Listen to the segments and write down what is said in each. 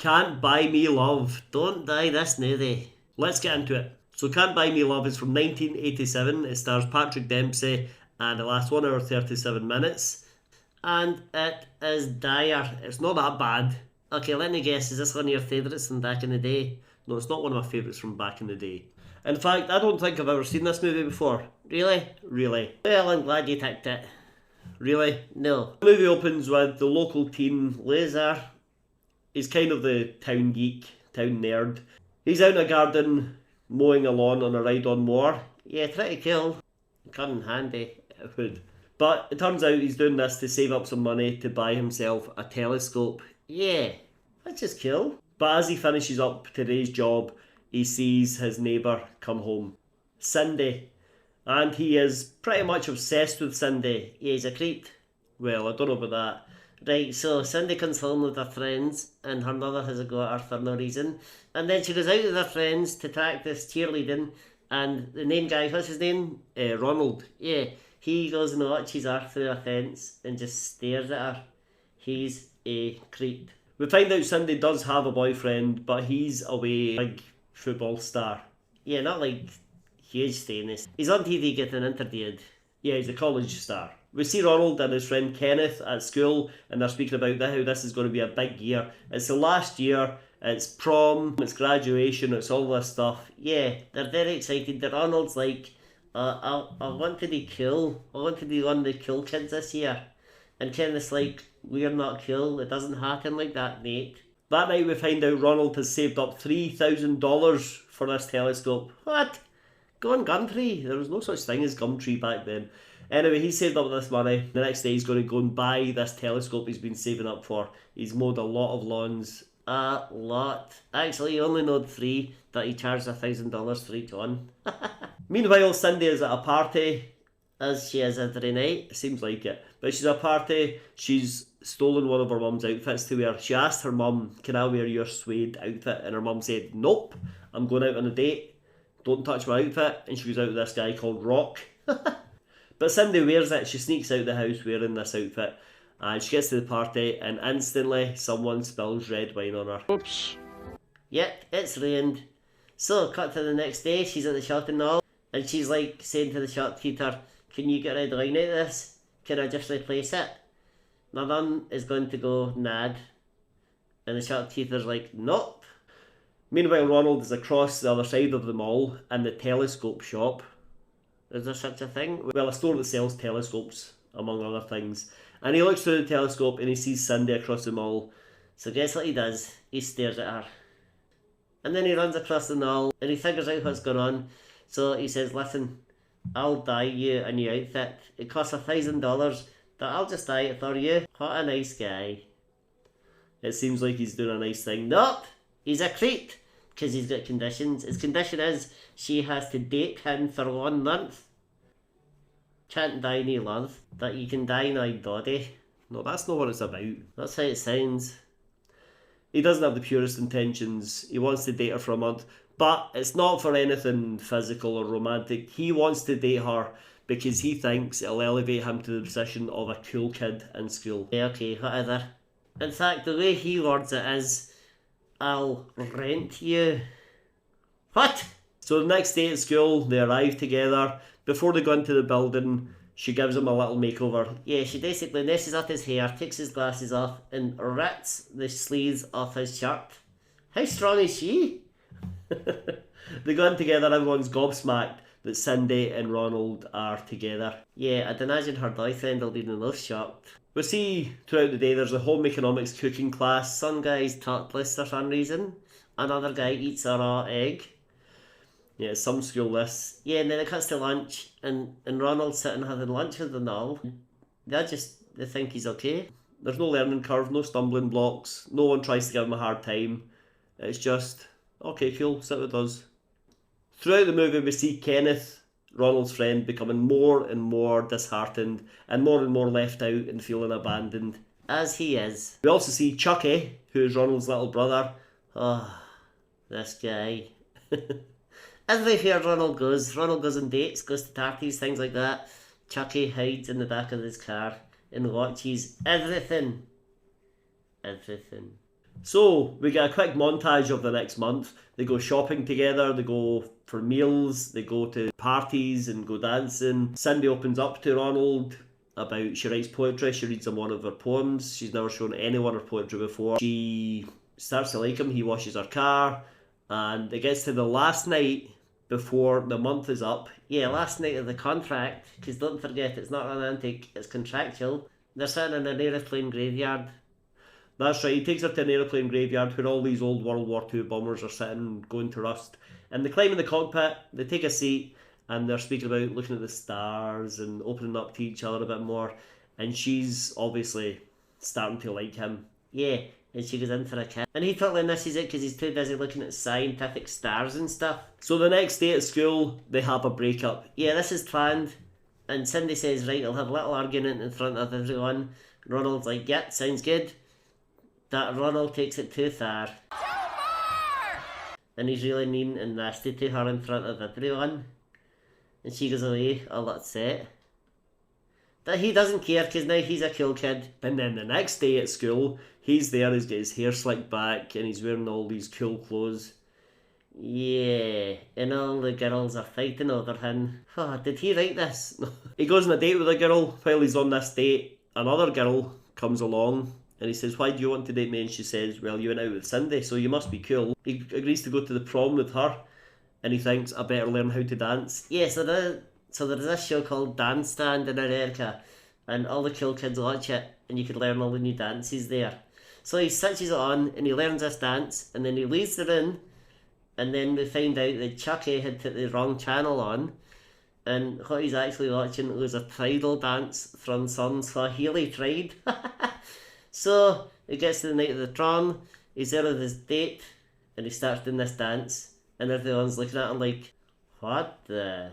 Can't Buy Me Love. Don't die this nutty. Let's get into it. So Can't Buy Me Love is from 1987. It stars Patrick Dempsey and it lasts 1 hour 37 minutes. And it is dire. It's not that bad. Okay, let me guess, is this one of your favourites from back in the day? No, it's not one of my favourites from back in the day. In fact, I don't think I've ever seen this movie before. Really? Really? Well, I'm glad you ticked it. Really? No. The movie opens with the local teen, Laser. He's kind of the town geek, town nerd. He's out in a garden, mowing a lawn on a ride-on mower. Yeah, pretty cool. Come in handy, it would. But it turns out he's doing this to save up some money to buy himself a telescope. Yeah, that's just cool. But as he finishes up today's job, he sees his neighbour come home. Cindy. And he is pretty much obsessed with Cindy. Yeah, he's a creep. Well, I don't know about that. Right, so Cindy comes home with her friends and her mother has a go at her for no reason. And then she goes out with her friends to practice cheerleading and the main guy, what's his name? Ronald. Yeah, he goes and watches her through a fence and just stares at her. He's a creep. We find out Cindy does have a boyfriend, but he's away, big football star. Yeah, not like huge famous. He's on TV getting interviewed. Yeah, he's a college star. We see Ronald and his friend Kenneth at school and they're speaking about how this is going to be a big year. It's the last year, it's prom, it's graduation, it's all this stuff. Yeah, they're very excited. The Ronald's like, I want to be cool. I want to be one of the cool kids this year. And Kenneth's like, we're not cool. It doesn't happen like that, mate. That night we find out Ronald has saved up $3,000 for this telescope. What? Go on Gumtree. There was no such thing as Gumtree back then. Anyway, he saved up this money. The next day he's going to go and buy this telescope he's been saving up for. He's mowed a lot of lawns. A lot. Actually, he only mowed 3 that he charged $1,000 for each one. Meanwhile, Cindy is at a party, as she is every night. Seems like it. But she's at a party. She's stolen one of her mum's outfits to wear. She asked her mum, can I wear your suede outfit? And her mum said, nope, I'm going out on a date. Don't touch my outfit. And she goes out with this guy called Rock. But Cindy wears it. She sneaks out the house wearing this outfit. And she gets to the party and instantly someone spills red wine on her. Oops. Yep, it's ruined. So, cut to the next day. She's at the shopping mall. And she's like saying to the shopkeeper, can you get red wine out of this? Can I just replace it? My mum is going to go mad. And the shopkeeper's like, nope. Meanwhile, Ronald is across the other side of the mall in the telescope shop. Is there such a thing? Well, a store that sells telescopes, among other things. And he looks through the telescope and he sees Cindy across the mall. So guess what he does? He stares at her. And then he runs across the mall and he figures out what's going on. So he says, listen, I'll dye you a new outfit. It costs $1,000, but I'll just dye it for you. What a nice guy. It seems like he's doing a nice thing. Nope! He's a creep! Because he's got conditions. His condition is she has to date him for 1 month. Can't die no love, but you can die no body. No, that's not what it's about. That's how it sounds. He doesn't have the purest intentions. He wants to date her for a month, but it's not for anything physical or romantic. He wants to date her because he thinks it'll elevate him to the position of a cool kid in school. Yeah, okay, whatever. In fact, the way he words it is, I'll rent you. What? So the next day at school, they arrive together. Before they go into the building, she gives him a little makeover. Yeah, she basically messes up his hair, takes his glasses off, and rips the sleeves off his shirt. How strong is she? They go in together, everyone's gobsmacked that Cindy and Ronald are together. Yeah, I'd imagine her boyfriend will be the most shocked. We see throughout the day there's a home economics cooking class. Some guy's topless for some reason. Another guy eats a raw egg. Yeah, some school this. Yeah, and then it cuts to lunch and Ronald's sitting having lunch with them all. They think he's okay. There's no learning curve, no stumbling blocks. No one tries to give him a hard time. It's just, okay, cool, sit with us. Throughout the movie we see Kenneth, Ronald's friend, becoming more and more disheartened and more left out and feeling abandoned, as he is. We also see Chucky, who is Ronald's little brother. Oh, this guy. Everywhere Ronald goes on dates, goes to parties, things like that. Chucky hides in the back of his car and watches everything. Everything. So we get a quick montage of the next month. They go shopping together, they go for meals, they go to parties and go dancing. Cindy opens up to Ronald about, she writes poetry, she reads him one of her poems. She's never shown anyone her poetry before. She starts to like him, he washes her car, and it gets to the last night before the month is up. Yeah, last night of the contract, because don't forget, it's not romantic, it's contractual. They're sitting in an aeroplane graveyard. That's right, he takes her to an aeroplane graveyard where all these old World War II bombers are sitting, going to rust. And they climb in the cockpit, they take a seat, and they're speaking about looking at the stars and opening up to each other a bit more. And she's obviously starting to like him. Yeah, and she goes in for a kiss. And he totally misses it because he's too busy looking at scientific stars and stuff. So the next day at school, they have a breakup. Yeah, this is planned. And Cindy says, right, I'll have a little argument in front of everyone. Ronald's like, yeah, sounds good. That Ronald takes it too far. And he's really mean and nasty to her in front of everyone. And she goes away all upset. That he doesn't care because now he's a cool kid. And then the next day at school, he's there, he's got his hair slicked back and he's wearing all these cool clothes. Yeah, and all the girls are fighting over him. Oh, did he write this? He goes on a date with a girl. While he's on this date, another girl comes along and he says, why do you want to date me? And she says, well, you went out with Cindy, so you must be cool. He agrees to go to the prom with her and he thinks, I better learn how to dance. Yeah, so there's this show called Dance Stand in America and all the cool kids watch it and you can learn all the new dances there. So he switches it on and he learns this dance and then he leaves the room and then we find out that Chucky had put the wrong channel on and what he's actually watching was a bridal dance from some Swahili tribe. So it gets to the night of the prom, he's there with his date and he starts doing this dance and everyone's looking at him like, what the...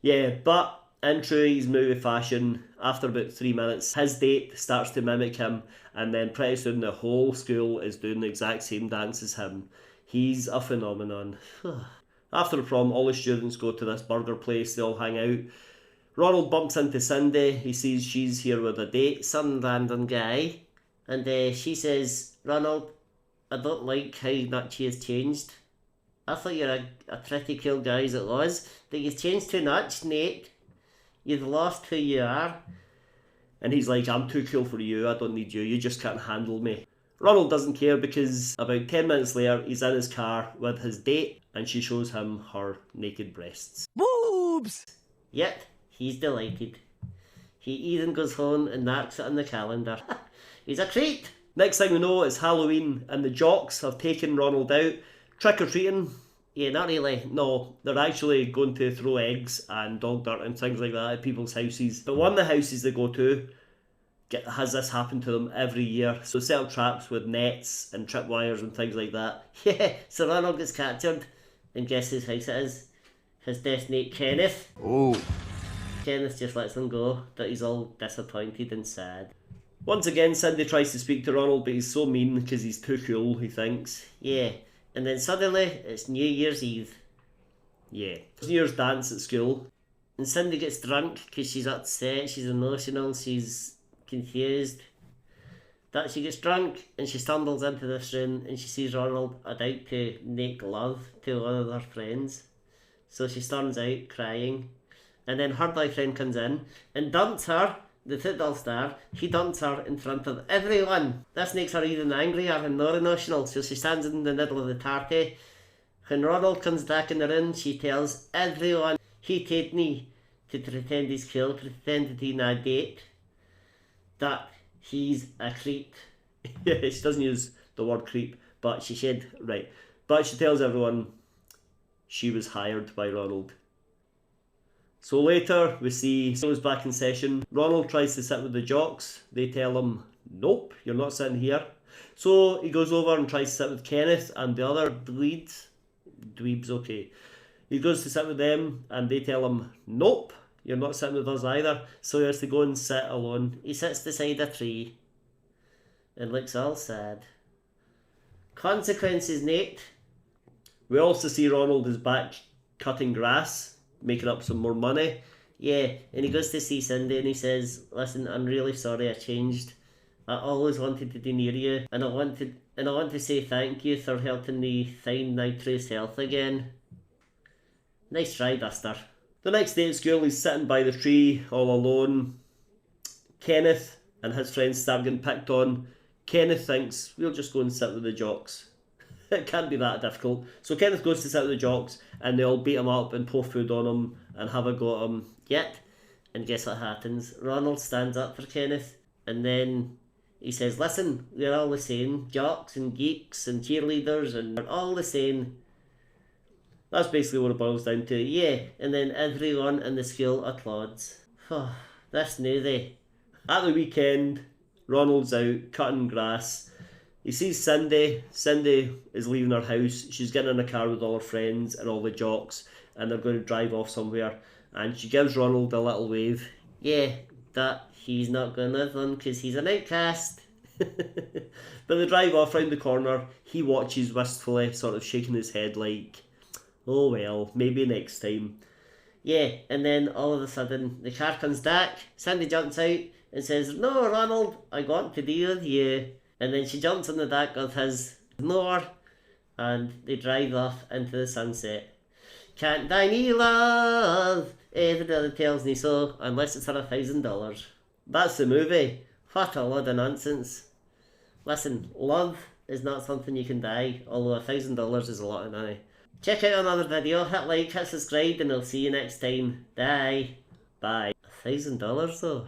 Yeah, but in true his movie fashion, after about 3 minutes, his date starts to mimic him and then pretty soon the whole school is doing the exact same dance as him. He's a phenomenon. After the prom, all the students go to this burger place, they all hang out. Ronald bumps into Cindy, he sees she's here with a date, some random guy, and she says, Ronald, I don't like how much he has changed. I thought you were a pretty cool guy as it was, but you've changed too much, Nate. You've lost who you are. And he's like, I'm too cool for you, I don't need you, you just can't handle me. Ronald doesn't care because about 10 minutes later, he's in his car with his date and she shows him her naked breasts. Boobs! Yet, he's delighted. He even goes home and marks it on the calendar. He's a treat! Next thing we know, it's Halloween and the jocks have taken Ronald out. Trick-or-treating? Yeah, not really. No, they're actually going to throw eggs and dog dirt and things like that at people's houses. But one of the houses they go to has this happen to them every year. So set up traps with nets and tripwires and things like that. Yeah, so Ronald gets captured and guess whose house it is? His destiny, Kenneth. Oh. Kenneth just lets him go, but he's all disappointed and sad. Once again, Cindy tries to speak to Ronald, but he's so mean because he's too cool, he thinks. Yeah, and then suddenly, it's New Year's Eve. Yeah, it's New Year's dance at school. And Cindy gets drunk because she's upset, she's emotional, she's confused. That she gets drunk and she stumbles into this room and she sees Ronald about to make love to one of her friends. So she storms out crying. And then her boyfriend comes in and dumps her, the football star. He dumps her in front of everyone. This makes her even angrier and more emotional. So she stands in the middle of the party. When Ronald comes back in the room, she tells everyone he told me to pretend he's cool, pretend that he's on a date, that he's a creep. Yeah, she doesn't use the word creep, but she said, right. But she tells everyone she was hired by Ronald. So later, we see school's back in session. Ronald tries to sit with the jocks. They tell him, nope, you're not sitting here. So he goes over and tries to sit with Kenneth and the other dweebs, okay. He goes to sit with them and they tell him, nope, you're not sitting with us either. So he has to go and sit alone. He sits beside a tree and looks all sad. Consequences, Nate. We also see Ronald is back cutting grass, making up some more money. Yeah, and he goes to see Cindy and he says, listen, I'm really sorry I changed. I always wanted to be near you, and I want to say thank you for helping me find my true self again. Nice try, Buster. The next day at school, he's sitting by the tree, all alone. Kenneth and his friends start getting picked on. Kenneth thinks, we'll just go and sit with the jocks. It can't be that difficult. So Kenneth goes to sit with the jocks, and they all beat him up and pour food on him and have a go at him. Yet, and guess what happens? Ronald stands up for Kenneth, and then he says, listen, we're all the same. Jocks and geeks and cheerleaders, and we're all the same. That's basically what it boils down to. Yeah, and then everyone in the school applauds. Oh, that's new, they. At the weekend, Ronald's out cutting grass. He sees Cindy. Cindy is leaving her house. She's getting in a car with all her friends and all the jocks, and they're going to drive off somewhere. And she gives Ronald a little wave. Yeah, that he's not going with them because he's an outcast. But they drive off round the corner. He watches wistfully, sort of shaking his head like, oh well, maybe next time. Yeah, and then all of a sudden the car comes back. Cindy jumps out and says, no, Ronald, I want to be with you. And then she jumps in the back of his mower and they drive off into the sunset. Can't buy me love, everybody tells me so, unless it's for $1,000. That's the movie. What a load of nonsense. Listen, love is not something you can buy, although $1,000 is a lot of money. Check out another video, hit like, hit subscribe, and I'll see you next time. Bye. Bye. $1,000 though.